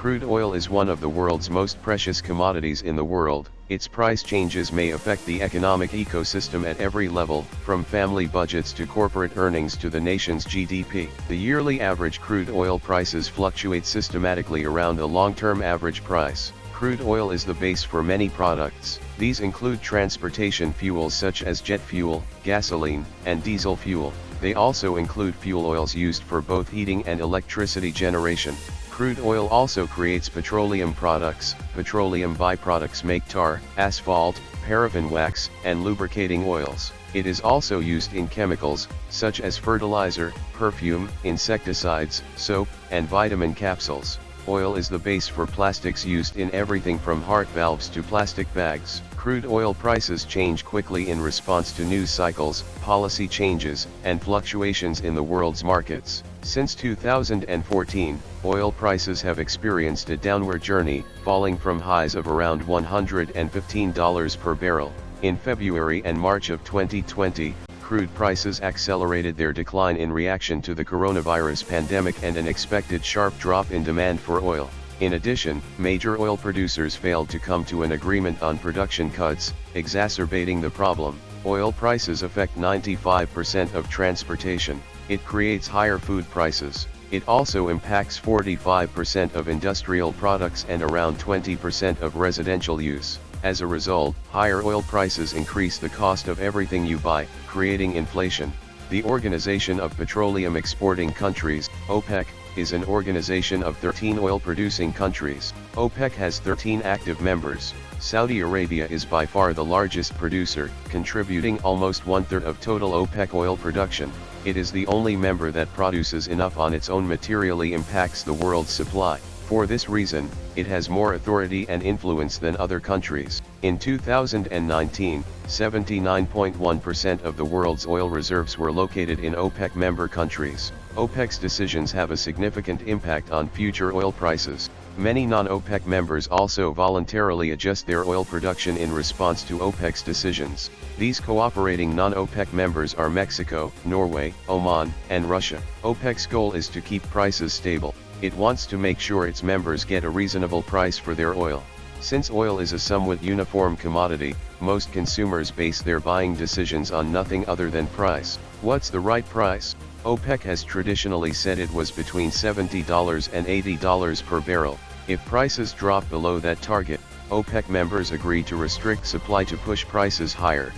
Crude oil is one of the world's most precious commodities in the world. Its price changes may affect the economic ecosystem at every level, from family budgets to corporate earnings to the nation's GDP. The yearly average crude oil prices fluctuate systematically around a long-term average price. Crude oil is the base for many products. These include transportation fuels such as jet fuel, gasoline, and diesel fuel. They also include fuel oils used for both heating and electricity generation. Crude oil also creates petroleum products. Petroleum byproducts make tar, asphalt, paraffin wax, and lubricating oils. It is also used in chemicals, such as fertilizer, perfume, insecticides, soap, and vitamin capsules. Oil is the base for plastics used in everything from heart valves to plastic bags. Crude oil prices change quickly in response to news cycles, policy changes, and fluctuations in the world's markets. Since 2014, oil prices have experienced a downward journey, falling from highs of around $115 per barrel. In February and March of 2020, crude prices accelerated their decline in reaction to the coronavirus pandemic and an expected sharp drop in demand for oil. In addition, major oil producers failed to come to an agreement on production cuts, exacerbating the problem. Oil prices affect 95% of transportation. It creates higher food prices. It also impacts 45% of industrial products and around 20% of residential use. As a result, higher oil prices increase the cost of everything you buy, creating inflation. The Organization of Petroleum Exporting Countries, OPEC, is an organization of 13 oil-producing countries. OPEC has 13 active members. Saudi Arabia is by far the largest producer, contributing almost one-third of total OPEC oil production. It is the only member that produces enough on its own materially impacts the world's supply. For this reason, it has more authority and influence than other countries. In 2019, 79.1% of the world's oil reserves were located in OPEC member countries. OPEC's decisions have a significant impact on future oil prices. Many non-OPEC members also voluntarily adjust their oil production in response to OPEC's decisions. These cooperating non-OPEC members are Mexico, Norway, Oman, and Russia. OPEC's goal is to keep prices stable. It wants to make sure its members get a reasonable price for their oil. Since oil is a somewhat uniform commodity, most consumers base their buying decisions on nothing other than price. What's the right price? OPEC has traditionally said it was between $70 and $80 per barrel. If prices drop below that target, OPEC members agree to restrict supply to push prices higher.